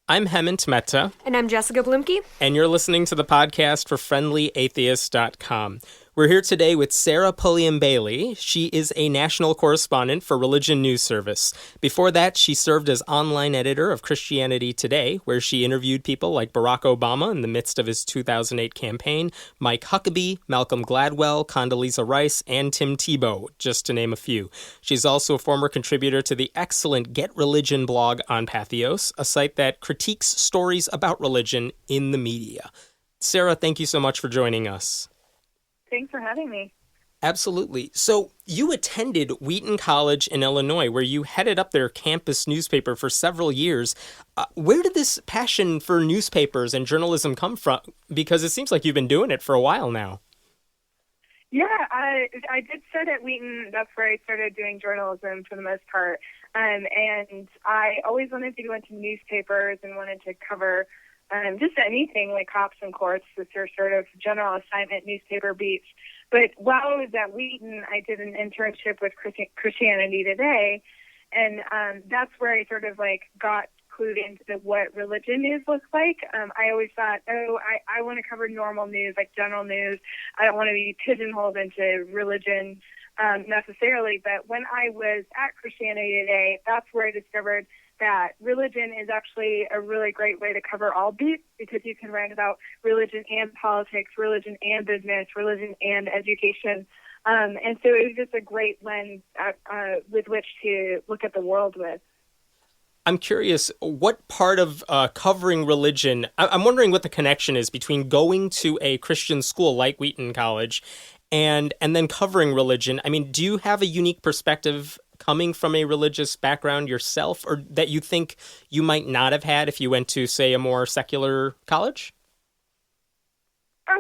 I'm Hemant Mehta, And I'm Jessica Blumke. and you're listening to the podcast for FriendlyAtheist.com. We're here today with Sarah Pulliam Bailey. She is a national correspondent for Religion News Service. Before that, she served as online editor of Christianity Today, where she interviewed people like Barack Obama in the midst of his 2008 campaign, Mike Huckabee, Malcolm Gladwell, Condoleezza Rice, and Tim Tebow, just to name a few. She's also a former contributor to the excellent Get Religion blog on Patheos, a site that critiques stories about religion in the media. Sarah, thank you so much for joining us. Thanks for having me. Absolutely. So you attended Wheaton College in Illinois, where you headed up their campus newspaper for several years. Where did this passion for newspapers and journalism come from? Because it seems like you've been doing it for a while now. Yeah, I did start at Wheaton. That's where I started doing journalism for the most part. And I always wanted to go into newspapers and wanted to cover just anything like cops and courts, which are sort of general assignment newspaper beats. But while I was at Wheaton, I did an internship with Christianity Today, and that's where I sort of like got clued into what religion news looks like. I always thought, I want to cover normal news, like general news. I don't want to be pigeonholed into religion necessarily. But when I was at Christianity Today, that's where I discovered that religion is actually a really great way to cover all beats, because you can write about religion and politics, religion and business, religion and education. And so it was just a great lens with which to look at the world with. I'm curious, what part of covering religion, I'm wondering what the connection is between going to a Christian school like Wheaton College and then covering religion. I mean, do you have a unique perspective coming from a religious background yourself, or that you think you might not have had if you went to, say, a more secular college? So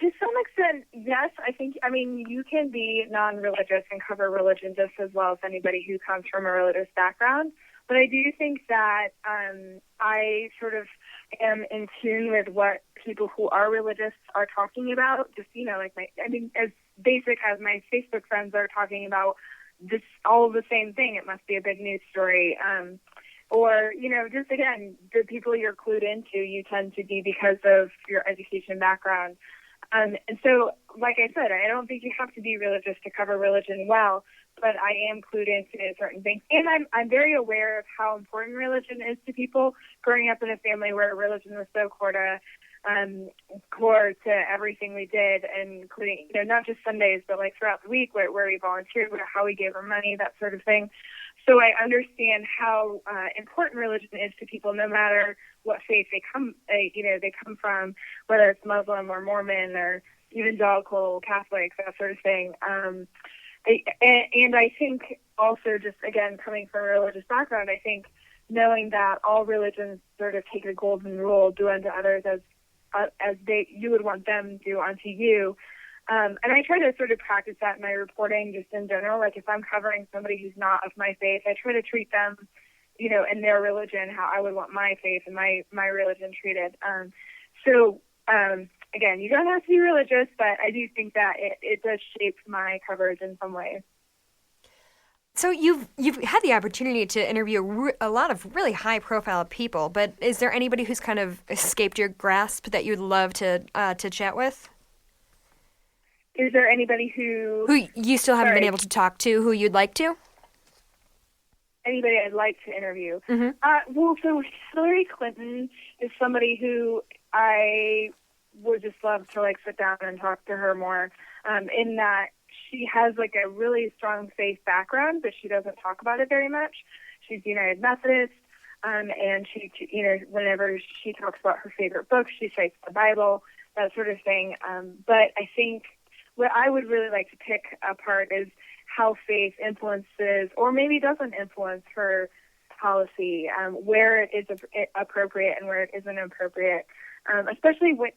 to some extent, yes. I mean, you can be non-religious and cover religion just as well as anybody who comes from a religious background. But I do think that I sort of am in tune with what people who are religious are talking about. Just, as basic as my Facebook friends are talking about this, all the same thing. It must be a big news story. Or, just again, the people you're clued into, you tend to be because of your education background. And so, like I said, I don't think you have to be religious to cover religion well, but I am clued into certain things. And I'm very aware of how important religion is to people. Growing up in a family where religion was so core to everything we did, and including, not just Sundays, but like throughout the week where we volunteered, how we gave our money, that sort of thing. So I understand how important religion is to people, no matter what faith they come from, whether it's Muslim or Mormon or evangelical, Catholic, that sort of thing. And I think also, just again, coming from a religious background, I think knowing that all religions sort of take a golden rule: do unto others as you would want them to do unto you. And I try to sort of practice that in my reporting, just in general. Like if I'm covering somebody who's not of my faith, I try to treat them, in their religion, how I would want my faith and my religion treated. Again, you don't have to be religious, but I do think that it does shape my coverage in some ways. So you've had the opportunity to interview a lot of really high-profile people, but is there anybody who's kind of escaped your grasp that you'd love to chat with? Is there anybody who you still haven't been able to talk to, who you'd like to? Anybody I'd like to interview? Mm-hmm. So Hillary Clinton is somebody who I would just love to sit down and talk to her more, in that she has a really strong faith background, but she doesn't talk about it very much. She's United Methodist, and she, whenever she talks about her favorite books, she cites the Bible, that sort of thing. But I think what I would really like to pick apart is how faith influences, or maybe doesn't influence, her policy, where it is appropriate and where it isn't appropriate. Especially when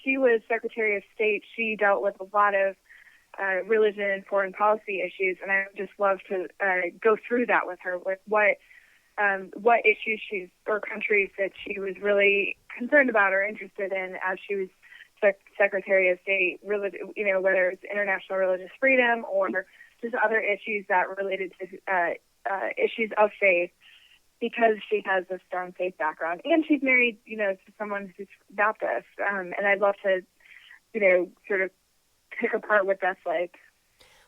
she was Secretary of State, she dealt with a lot of religion and foreign policy issues, and I would just love to go through that with her, with what issues or countries that she was really concerned about or interested in as she was Secretary of State, whether it's international religious freedom or just other issues that related to issues of faith. because she has a strong faith background, and she's married, to someone who's Baptist. And I'd love to, sort of pick apart what that's like.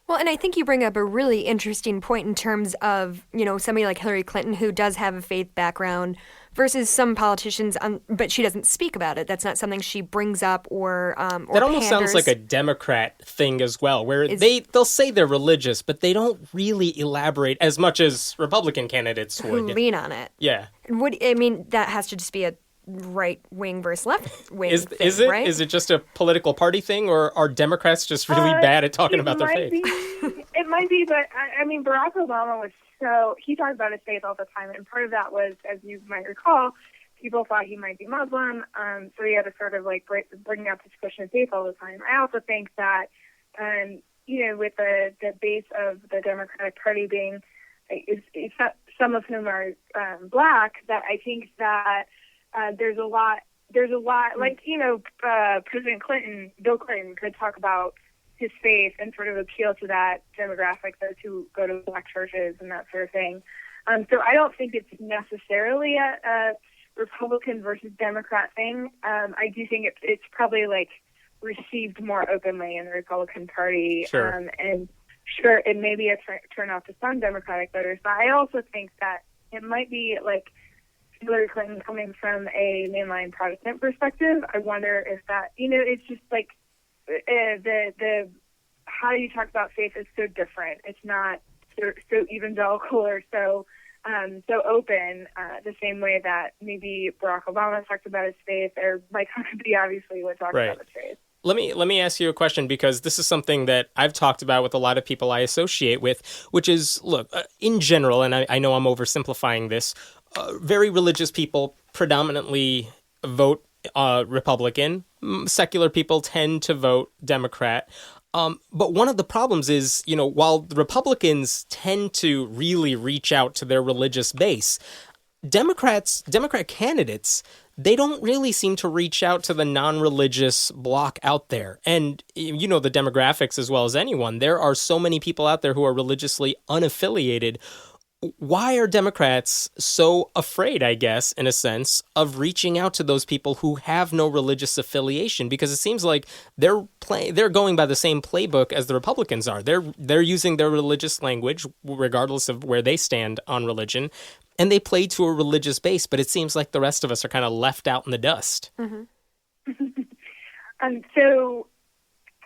Well, and I think you bring up a really interesting point in terms of, somebody like Hillary Clinton who does have a faith background versus some politicians, but she doesn't speak about it. That's not something she brings up or that almost sounds like a Democrat thing as well, where they'll say they're religious, but they don't really elaborate as much as Republican candidates would. Who lean on it. Yeah. That has to just be a right wing versus left wing thing, is it? Right? Is it just a political party thing, or are Democrats just really bad at talking about their faith? It might be, but Barack Obama he talked about his faith all the time, and part of that was, as you might recall, people thought he might be Muslim, so he had to sort of bring up his Christian faith all the time. I also think that, with the base of the Democratic Party being, some of whom are black, that I think that there's a lot, President Clinton, Bill Clinton could talk about his faith and sort of appeal to that demographic, those who go to black churches and that sort of thing. So I don't think it's necessarily a Republican versus Democrat thing. I do think it's probably received more openly in the Republican Party. Sure. And sure, it may be a turn off to some Democratic voters, but I also think that it might be Hillary Clinton coming from a mainline Protestant perspective. I wonder if that, it's just the how you talk about faith is so different. It's not so evangelical or so open the same way that maybe Barack Obama talked about his faith, or Mike Huckabee obviously would talk about his faith. Let me ask you a question, because this is something that I've talked about with a lot of people I associate with, which is, look, in general, and I know I'm oversimplifying this, very religious people predominantly vote Republican. Secular people tend to vote Democrat. But one of the problems is, while the Republicans tend to really reach out to their religious base, Democrat candidates, they don't really seem to reach out to the non-religious bloc out there. And the demographics as well as anyone. There are so many people out there who are religiously unaffiliated. Why are Democrats so afraid, I guess, in a sense, of reaching out to those people who have no religious affiliation? Because it seems like they're going by the same playbook as the Republicans are. They're using their religious language, regardless of where they stand on religion, and they play to a religious base. But it seems like the rest of us are kind of left out in the dust. Mm-hmm. So,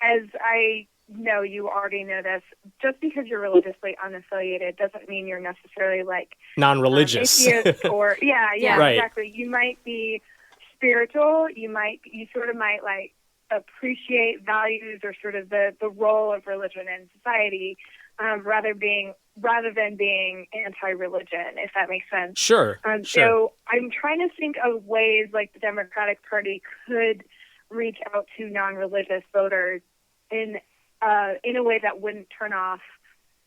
as I know, you already know this, just because you're religiously unaffiliated doesn't mean you're necessarily non-religious. Atheist or Right. Exactly. You might be spiritual. You sort of might appreciate values or sort of the role of religion in society, rather than being anti-religion, if that makes sense. Sure. So I'm trying to think of ways the Democratic Party could reach out to non-religious voters in a way that wouldn't turn off,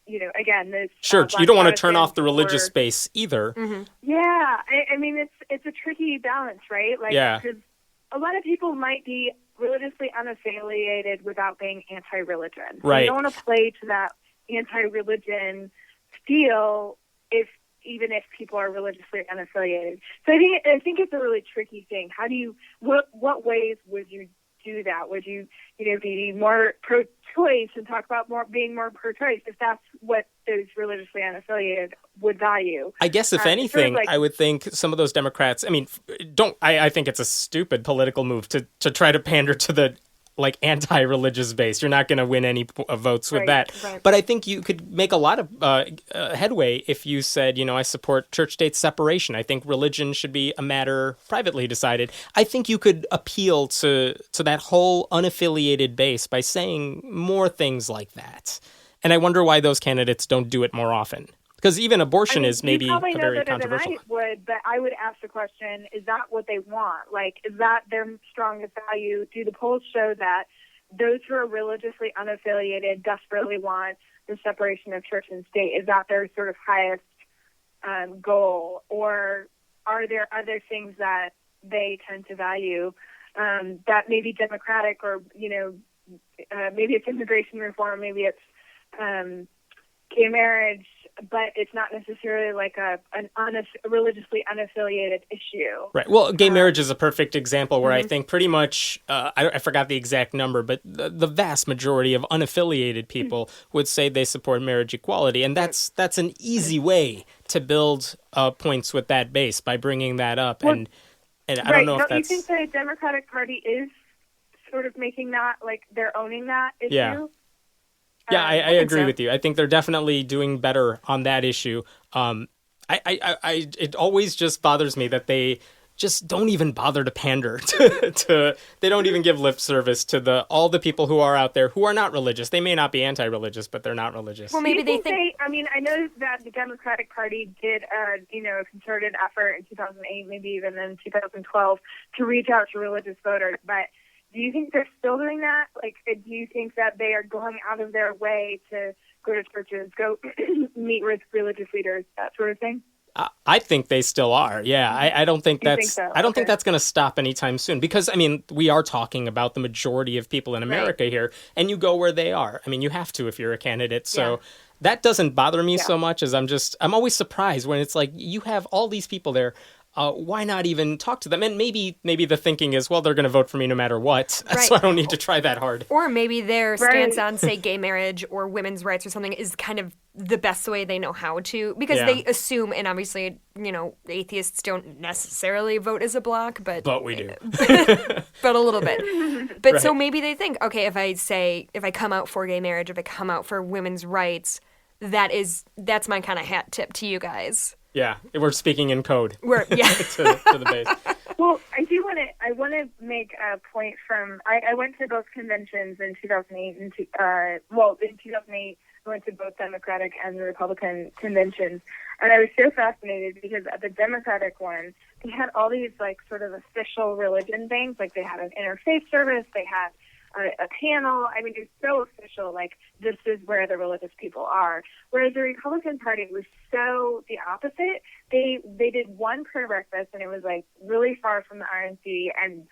again, this. Sure, you don't want to turn off the religious space either. Mm-hmm. Yeah, I mean, it's a tricky balance, right? Because a lot of people might be religiously unaffiliated without being anti-religion. Right. You don't want to play to that anti-religion feel even if people are religiously unaffiliated. So I think it's a really tricky thing. What ways would you do that? Would you, be more pro-choice and talk about being more pro-choice if that's what those religiously unaffiliated would value? I guess if anything, I would think some of those Democrats, I think it's a stupid political move to try to pander to the anti-religious base. You're not going to win any votes with that. Right. But I think you could make a lot of headway if you said, I support church-state separation. I think religion should be a matter privately decided. I think you could appeal to that whole unaffiliated base by saying more things like that. And I wonder why those candidates don't do it more often. Because even abortion is maybe a very controversial. You probably know better than I would, but I would ask the question, is that what they want? Is that their strongest value? Do the polls show that those who are religiously unaffiliated desperately want the separation of church and state? Is that their sort of highest goal? Or are there other things that they tend to value that may be democratic, or, maybe it's immigration reform, maybe it's gay marriage, but it's not necessarily like a religiously unaffiliated issue. Right. Well, gay marriage is a perfect example where I think pretty much, I forgot the exact number, but the vast majority of unaffiliated people would say they support marriage equality. And that's an easy way to build points with that base by bringing that up. Well, and I don't know if that's... Do you think the Democratic Party is sort of making that, like, they're owning that issue? Yeah. Yeah, I agree with you. I think they're definitely doing better on that issue. It always just bothers me that they just don't even bother to pander to they don't even give lip service to all the people who are out there who are not religious. They may not be anti-religious, but they're not religious. Well, maybe they think... I mean, I know that the Democratic Party did a concerted effort in 2008, maybe even in 2012, to reach out to religious voters, but do you think they're still doing that? Like, do you think that they are going out of their way to go to churches, go meet with religious leaders, that sort of thing? I think they still are. Yeah, I don't think that's. Think so? I don't think that's going to stop anytime soon because I mean we are talking about the majority of people in America here, and you go where they are. I mean you have to if you're a candidate. So that doesn't bother me so much as I'm always surprised when it's like you have all these people there. Why not even talk to them? And maybe the thinking is, well, they're going to vote for me no matter what, so I don't need to try that hard. Or maybe their stance on, say, gay marriage or women's rights or something is kind of the best way they know how to, because they assume, and obviously, atheists don't necessarily vote as a bloc, but we do. But a little bit. But so maybe they think, okay, if I come out for gay marriage, if I come out for women's rights, that's my kind of hat tip to you guys. Yeah, we're speaking in code. To the base. Well, I want to make a point from, I went to both conventions in 2008, in 2008, I went to both Democratic and Republican conventions, and I was so fascinated because at the Democratic one, they had all these, like, sort of official religion things, like they had an interfaith service, they had a panel. I mean, it's so official, like, this is where the religious people are. Whereas the Republican Party was so the opposite. They did one prayer breakfast, and it was, like, really far from the RNC, and,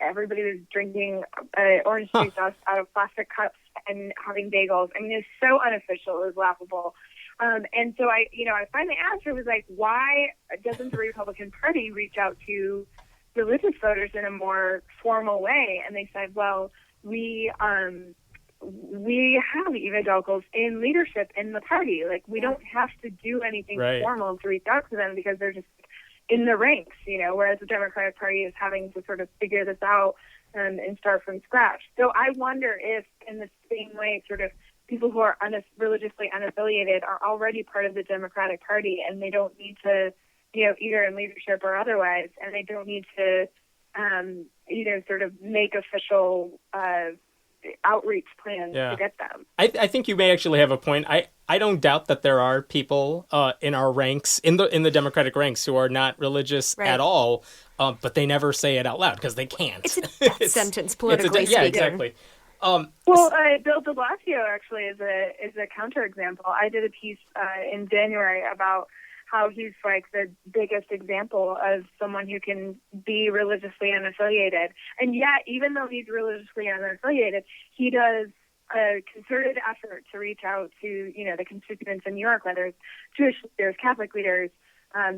everybody was drinking orange juice out of plastic cups and having bagels. I mean, it was so unofficial. It was laughable. And so I finally asked her, was like, why doesn't the Republican Party reach out to religious voters in a more formal way? And they said, well, we have evangelicals in leadership in the party. Like, we don't have to do anything formal to reach out to them because they're just in the ranks, whereas the Democratic Party is having to sort of figure this out and start from scratch. So I wonder if in the same way, sort of people who are religiously unaffiliated are already part of the Democratic Party and they don't need to, either in leadership or otherwise, and they don't need to, sort of make official outreach plans to get them. I think you may actually have a point. I don't doubt that there are people in our ranks, in the Democratic ranks, who are not religious at all, but they never say it out loud because they can't. It's a death sentence, politically speaking. Yeah, exactly. Bill de Blasio actually is a counterexample. I did a piece in January about how he's like the biggest example of someone who can be religiously unaffiliated. And yet, even though he's religiously unaffiliated, he does a concerted effort to reach out to, the constituents in New York, whether it's Jewish leaders, Catholic leaders,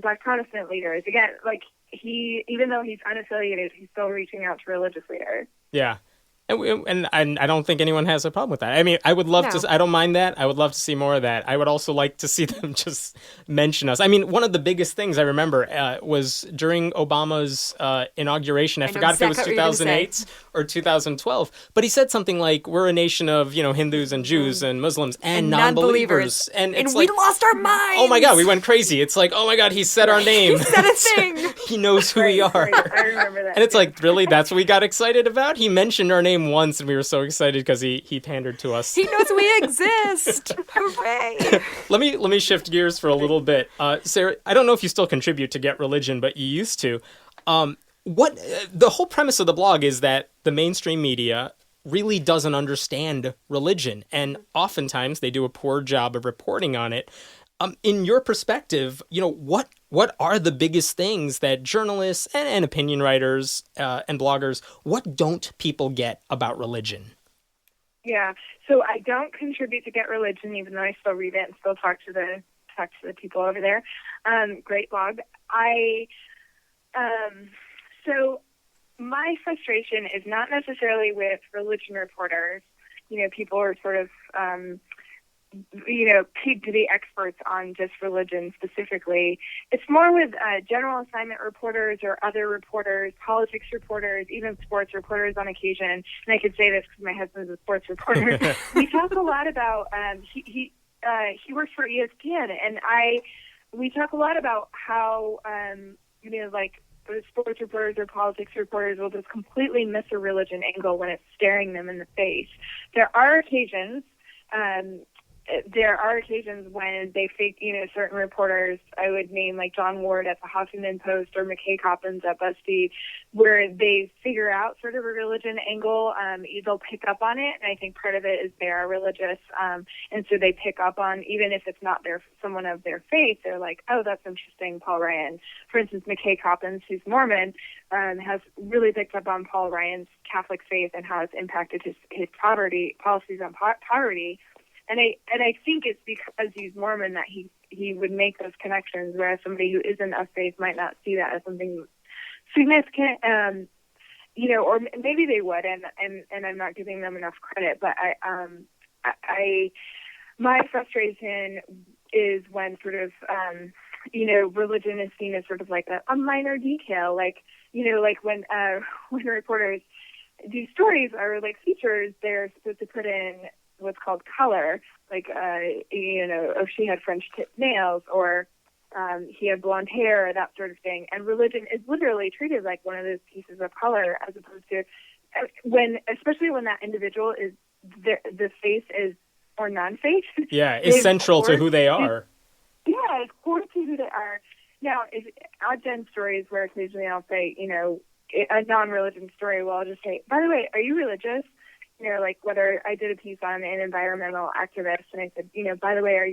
Black Protestant leaders. Again, like, even though he's unaffiliated, he's still reaching out to religious leaders. Yeah. And I don't think anyone has a problem with that. I mean, I would love to. I don't mind that. I would love to see more of that. I would also like to see them just mention us. I mean, one of the biggest things I remember was during Obama's inauguration. I forgot if it was 2008 or 2012, but he said something like, "We're a nation of Hindus and Jews and Muslims and non-believers," and it's we lost our minds. Oh my God, we went crazy. It's like, oh my God, he said our name. He said a thing. He knows who we are. Right. I remember that. And it's like, really, that's what we got excited about? He mentioned our name once and we were so excited because he pandered to us. He knows we exist. Hooray. Let me shift gears for a little bit. Sarah, I don't know if you still contribute to Get Religion, but you used to. The whole premise of the blog is that the mainstream media really doesn't understand religion, and oftentimes they do a poor job of reporting on it. In your perspective, what are the biggest things that journalists and opinion writers and bloggers, what don't people get about religion? Yeah. So I don't contribute to Get Religion, even though I still read it and still talk to the people over there. Great blog. So my frustration is not necessarily with religion reporters. People are sort of, paid to be experts on just religion specifically. It's more with general assignment reporters or other reporters, politics reporters, even sports reporters on occasion. And I could say this because my husband's a sports reporter. We talk a lot about, he works for ESPN, and we talk a lot about how, like, the sports reporters or politics reporters will just completely miss a religion angle when it's staring them in the face. There are occasions when they fake, certain reporters, I would name like John Ward at the Huffington Post or McKay Coppins at BuzzFeed, where they figure out sort of a religion angle. They'll pick up on it, and I think part of it is they are religious, and so they pick up on, even if it's not someone of their faith, they're like, oh, that's interesting, Paul Ryan. For instance, McKay Coppins, who's Mormon, has really picked up on Paul Ryan's Catholic faith and how it's impacted his poverty policies on poverty. And I think it's because he's Mormon that he would make those connections, whereas somebody who isn't of faith might not see that as something significant. Or maybe they would, and I'm not giving them enough credit. But my frustration is when sort of religion is seen as sort of like a minor detail, like when reporters do stories or like features, they're supposed to put in what's called color, like, if she had French tip nails or he had blonde hair or that sort of thing. And religion is literally treated like one of those pieces of color, as opposed to especially when that individual is, the faith is, or non-faith. Yeah, is central to who they are. Yeah, it's core to who they are. Now, I've done stories where occasionally I'll say, a non-religion story, well, I'll just say, by the way, are you religious? Like whether I did a piece on an environmental activist, and I said, by the way, are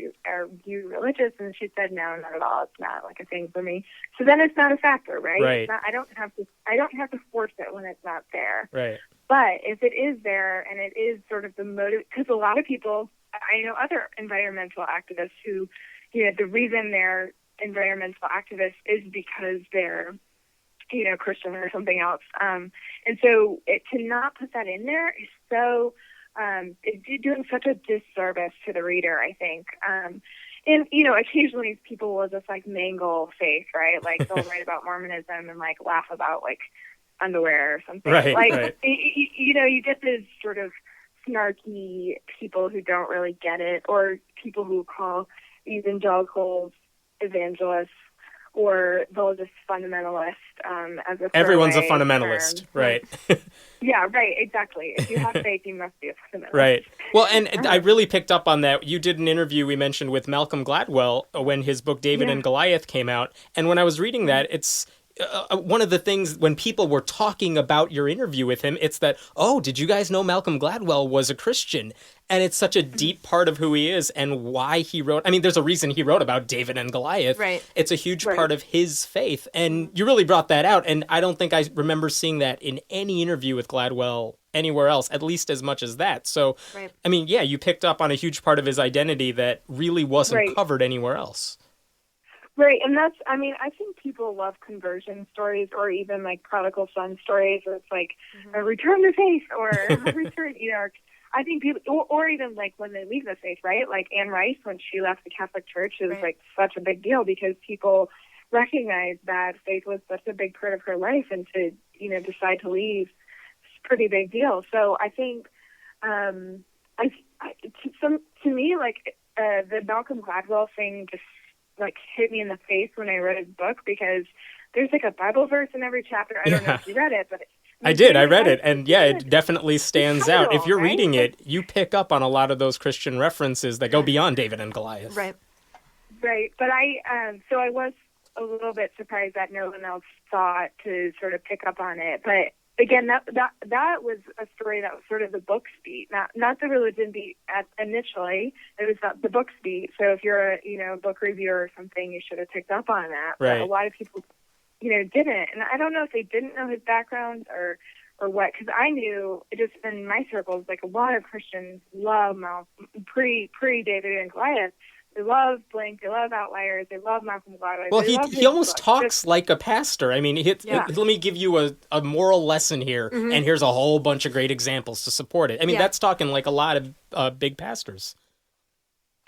you religious? And she said, no, not at all. It's not like a thing for me. So then it's not a factor, right? Right. It's not, I don't have to force it when it's not there. Right. But if it is there, and it is sort of the motive, because a lot of people, I know other environmental activists who, the reason they're environmental activists is because they're Christian or something else. And so to not put that in there is so, it's doing such a disservice to the reader, I think. And, occasionally people will just like mangle faith, right? Like they'll write about Mormonism and like laugh about like underwear or something. Right, like, right. You get this sort of snarky people who don't really get it, or people who call evangelicals evangelists, or they'll just fundamentalist as a everyone's a fundamentalist, term. right? Yeah, right, exactly. If you have faith, you must be a fundamentalist. Right. Well, and I really picked up on that. You did an interview we mentioned with Malcolm Gladwell when his book David and Goliath came out, and when I was reading that, it's one of the things when people were talking about your interview with him, it's that, oh, did you guys know Malcolm Gladwell was a Christian? And it's such a deep part of who he is and why he wrote. I mean, there's a reason he wrote about David and Goliath. Right. It's a huge part of his faith. And you really brought that out. And I don't think I remember seeing that in any interview with Gladwell anywhere else, at least as much as that. So, I mean, yeah, you picked up on a huge part of his identity that really wasn't covered anywhere else. Right, and that's, I mean, I think people love conversion stories, or even like prodigal son stories, where it's like a return to faith, or a return, I think people, or even like when they leave the faith, right? Like Anne Rice, when she left the Catholic Church, it was like such a big deal because people recognized that faith was such a big part of her life, and to, decide to leave, it's a pretty big deal. So I think, to me, like the Malcolm Gladwell thing just like hit me in the face when I read his book, because there's like a Bible verse in every chapter. I don't know if you read it, but I did. I read it, and it definitely stands out. If you're reading it, you pick up on a lot of those Christian references that go beyond David and Goliath. Right. But I was a little bit surprised that no one else thought to sort of pick up on it. But again, that was a story that was sort of the books beat, not the religion beat initially. It was the books beat. So if you're a book reviewer or something, you should have picked up on that. Right. But a lot of people, didn't. And I don't know if they didn't know his background or or what, because I knew just in my circles, like a lot of Christians love pre David and Goliath. They love Blink. They love Outliers. They love Malcolm Gladwell. Well, they love he almost book. talks like a pastor. I mean, let me give you a moral lesson here, and here's a whole bunch of great examples to support it. I mean, that's talking like a lot of big pastors.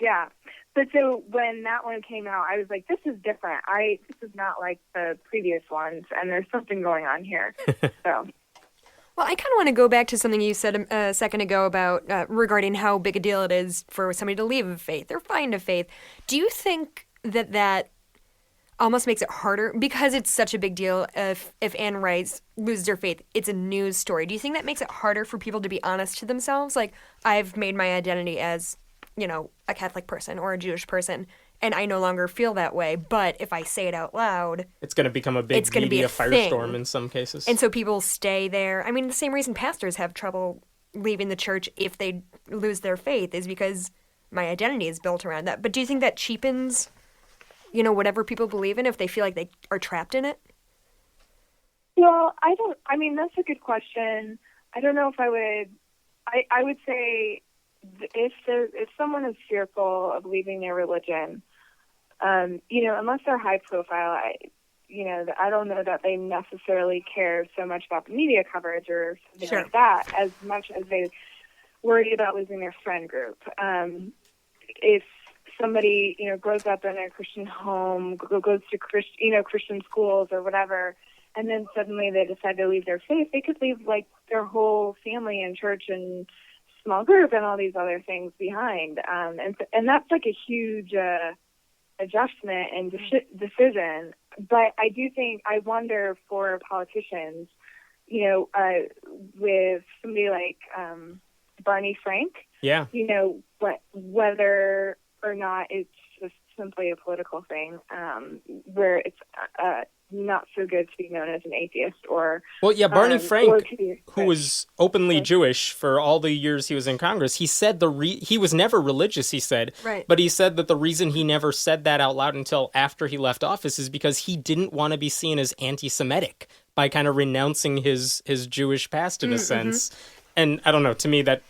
Yeah. But so when that one came out, I was like, this is different. This is not like the previous ones, and there's something going on here. So. Well, I kind of want to go back to something you said a second ago about regarding how big a deal it is for somebody to leave a faith or find a faith. Do you think that almost makes it harder because it's such a big deal if Anne Rice loses her faith? It's a news story. Do you think that makes it harder for people to be honest to themselves? Like, I've made my identity as, a Catholic person or a Jewish person, and I no longer feel that way. But if I say it out loud, it's going to become a big media firestorm in some cases. And so people stay there. I mean, the same reason pastors have trouble leaving the church if they lose their faith is because my identity is built around that. But do you think that cheapens, whatever people believe in if they feel like they are trapped in it? Well, that's a good question. I don't know if I would. I would say if someone is fearful of leaving their religion, unless they're high profile, I don't know that they necessarily care so much about the media coverage or something like that as much as they worry about losing their friend group. If somebody, grows up in a Christian home, goes to Christian schools or whatever, and then suddenly they decide to leave their faith, they could leave like their whole family and church and small group and all these other things behind. And that's like a huge adjustment and decision. But I do think, I wonder for politicians, with somebody like Barney Frank, whether or not it's just simply a political thing, where it's not so good to be known as an atheist or... Well, yeah, Barney Frank, who was openly Jewish for all the years he was in Congress, he said he was never religious, he said. Right. But he said that the reason he never said that out loud until after he left office is because he didn't want to be seen as anti-Semitic by kind of renouncing his Jewish past in a sense. And I don't know, to me that...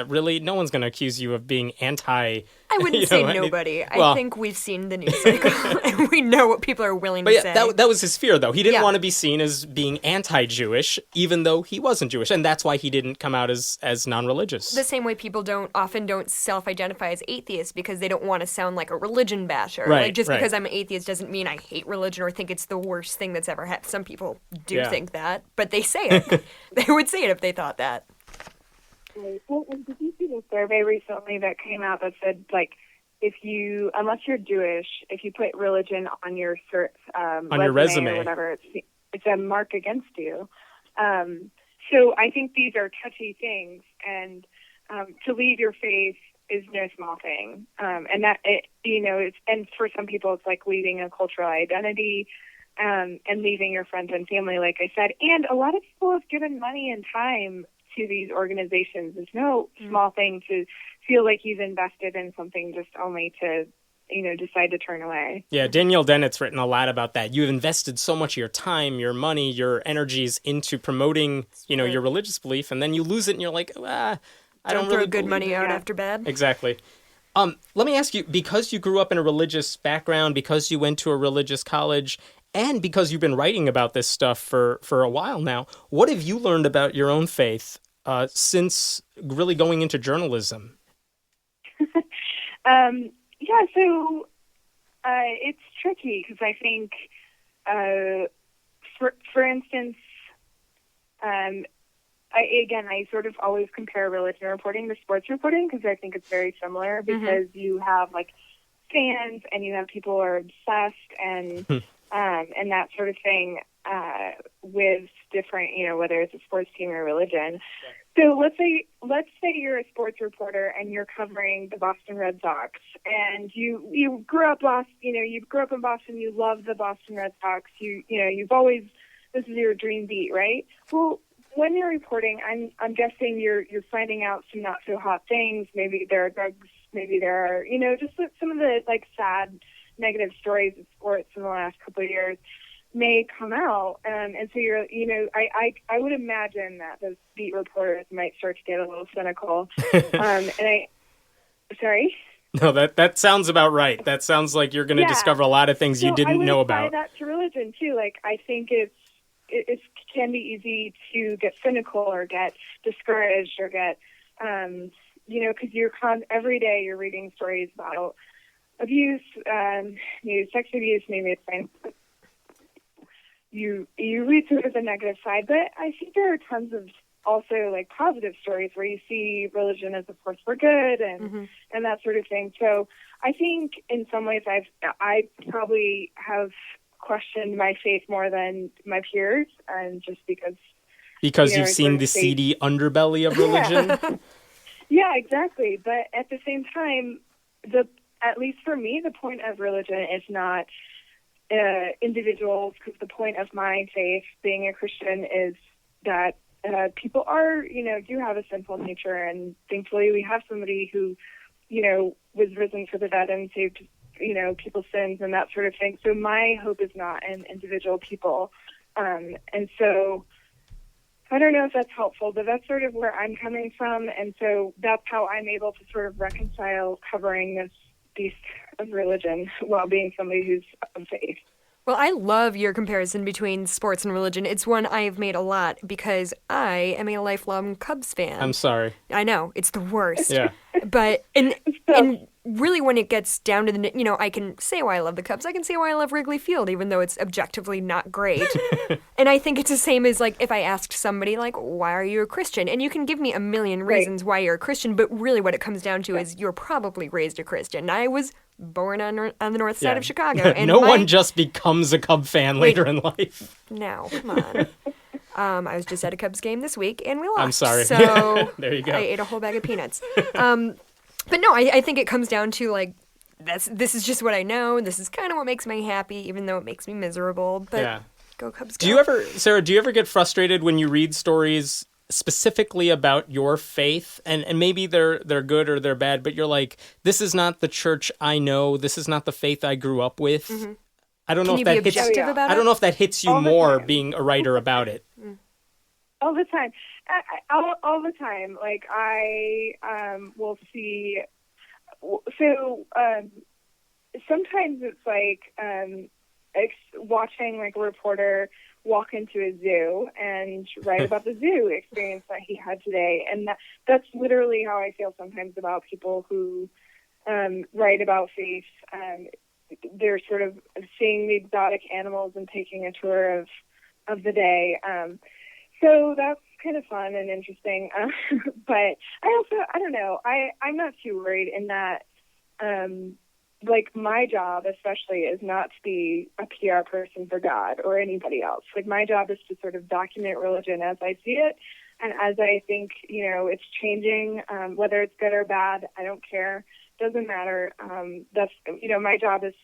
really, no one's going to accuse you of being anti... I wouldn't say nobody. I think we've seen the news cycle, and we know what people are willing to say. That was his fear, though. He didn't want to be seen as being anti-Jewish, even though he wasn't Jewish, and that's why he didn't come out as non-religious. The same way people often don't self-identify as atheists because they don't want to sound like a religion basher. Right, like, just because I'm an atheist doesn't mean I hate religion or think it's the worst thing that's ever happened. Some people do think that, but they say it. They would say it if they thought that. Well, did you see the survey recently that came out that said, like, unless you're Jewish, if you put religion on your resume or whatever, it's a mark against you. So I think these are touchy things, and to leave your faith is no small thing. And that and for some people it's like leaving a cultural identity, and leaving your friends and family, like I said. And a lot of people have given money and time to these organizations. It's no small thing to feel like you've invested in something just only to, decide to turn away. Yeah, Danielle Dennett's written a lot about that. You've invested so much of your time, your money, your energies into promoting, your religious belief, and then you lose it and you're like, I don't really throw good money out after bad. Exactly. Let me ask you, because you grew up in a religious background, because you went to a religious college, and because you've been writing about this stuff for a while now, what have you learned about your own faith since really going into journalism? So it's tricky because I think, for instance, I sort of always compare religion reporting to sports reporting because I think it's very similar because you have like fans and you have people who are obsessed and that sort of thing with different, whether it's a sports team or religion. So let's say you're a sports reporter and you're covering the Boston Red Sox, and you grew up you grew up in Boston. You love the Boston Red Sox. You've always, this is your dream beat, right? Well, when you're reporting, I'm guessing you're finding out some not so hot things. Maybe there are drugs. Maybe there are just some of the like sad, negative stories of sports in the last couple of years. may come out. And so I would imagine that those beat reporters might start to get a little cynical. Sorry? No, that sounds about right. That sounds like you're going to discover a lot of things you didn't know about. I would apply that to religion too. Like, I think it can be easy to get cynical or get discouraged or get, because every day you're reading stories about abuse, sex abuse, maybe it's fine. You read sort of the negative side, but I think there are tons of also like positive stories where you see religion as a force for good and that sort of thing. So I think in some ways I probably have questioned my faith more than my peers, and just because you've seen the seedy underbelly of religion. Yeah, exactly. But at the same time, at least for me, the point of religion is not individuals, because the point of my faith, being a Christian, is that people do have a sinful nature, and thankfully we have somebody who, was risen for the dead and saved, people's sins and that sort of thing. So my hope is not in individual people. And so I don't know if that's helpful, but that's sort of where I'm coming from. And so that's how I'm able to sort of reconcile covering this beast of religion while being somebody who's of faith. Well, I love your comparison between sports and religion. It's one I've made a lot because I am a lifelong Cubs fan. I'm sorry. I know, it's the worst. Yeah. But, and really when it gets down to I can say why I love the Cubs. I can say why I love Wrigley Field, even though it's objectively not great. And I think it's the same as, like, if I asked somebody, like, why are you a Christian? And you can give me a million reasons why you're a Christian, but really what it comes down to is you're probably raised a Christian. I was born on the north side of Chicago. And no one just becomes a Cub fan later in life. No, come on. I was just at a Cubs game this week, and we lost. I'm sorry. So there you go. I ate a whole bag of peanuts. But no, I think it comes down to, like, this is just what I know. This is kind of what makes me happy, even though it makes me miserable. But go Cubs, go. Sarah, do you ever get frustrated when you read stories specifically about your faith, and maybe they're good or they're bad, but you're like, this is not the church I know, this is not the faith I grew up with? I don't know if that hits. I don't know if that hits you more being a writer about it. All the time. All the time. Like, I will see. So sometimes it's like watching like a reporter walk into a zoo and write about the zoo experience that he had today, and that's literally how I feel sometimes about people who write about faith. They're sort of seeing the exotic animals and taking a tour of the day. So that's kind of fun and interesting. But I don't know, I'm not too worried in that, like, my job especially is not to be a PR person for God or anybody else. Like, my job is to sort of document religion as I see it and as I think, it's changing, whether it's good or bad, I don't care. Doesn't matter. That's, my job is,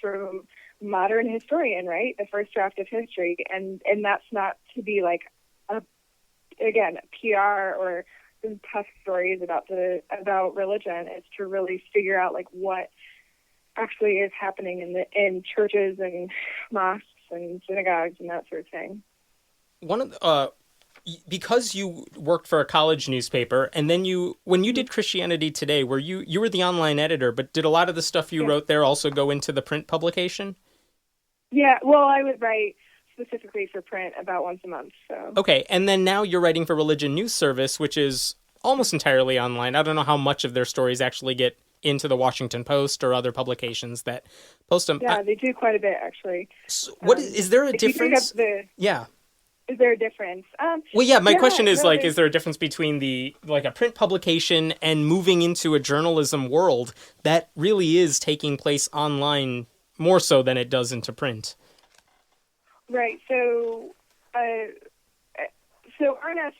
sort of a modern historian, right? The first draft of history. And that's not to be like, again, PR or some tough stories about religion. It's to really figure out, like, what actually is happening in churches and mosques and synagogues and that sort of thing. One of because you worked for a college newspaper, and then when you did Christianity Today, where you were the online editor, but did a lot of the stuff you wrote there also go into the print publication? Yeah, well, I would write specifically for print about once a month. So okay, and then now you're writing for Religion News Service, which is almost entirely online. I don't know how much of their stories actually get into the Washington Post or other publications that post them. Yeah, they do quite a bit, actually. So is there a difference? Is there a difference? Well, yeah, my question is, is there a difference between a print publication and moving into a journalism world that really is taking place online more so than it does into print? Right. So RNS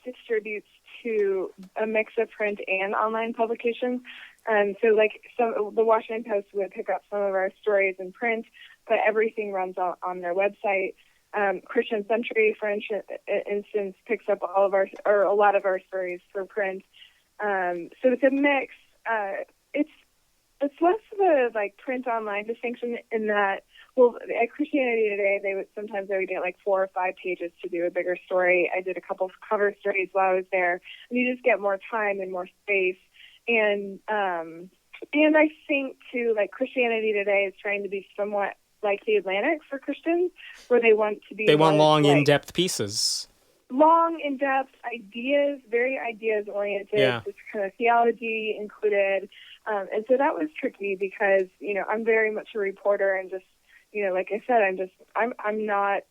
distributes to a mix of print and online publications. So the Washington Post would pick up some of our stories in print, but everything runs on their website. Christian Century, for instance, picks up a lot of our stories for print. So it's a mix. It's less of a print online distinction in that Well, at Christianity Today, they would get like 4 or 5 pages to do a bigger story. I did a couple of cover stories while I was there, and you just get more time and more space. And I think too, like Christianity Today is trying to be somewhat like the Atlantic for Christians, where they want to be. They want long, in-depth pieces. Long, in-depth ideas, very ideas-oriented. Yeah. Just kind of theology included, and so that was tricky because I'm very much a reporter and just. Like I said, I'm not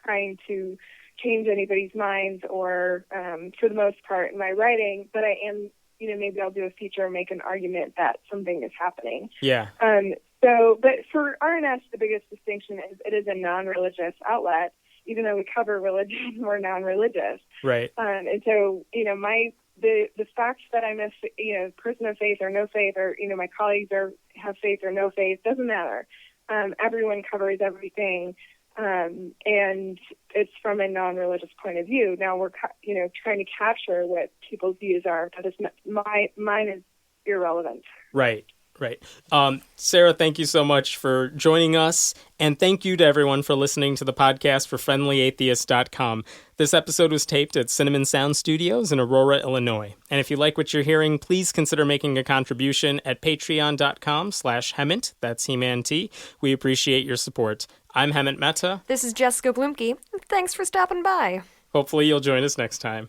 trying to change anybody's minds or, for the most part in my writing, but I am, maybe I'll do a feature or make an argument that something is happening. Yeah. But for RNS, the biggest distinction is it is a non-religious outlet. Even though we cover religion, we're non-religious. Right. And so, the fact that I'm a person of faith or no faith, or my colleagues have faith or no faith, doesn't matter. Everyone covers everything, and it's from a non-religious point of view. Now we're, trying to capture what people's views are, but mine is irrelevant. Right. Sarah, thank you so much for joining us, and thank you to everyone for listening to the podcast for FriendlyAtheist.com. This episode was taped at Cinnamon Sound Studios in Aurora, Illinois. And if you like what you're hearing, please consider making a contribution at patreon.com/Hemant. That's He-Man-T. We appreciate your support. I'm Hemant Mehta. This is Jessica Blumke. Thanks for stopping by. Hopefully you'll join us next time.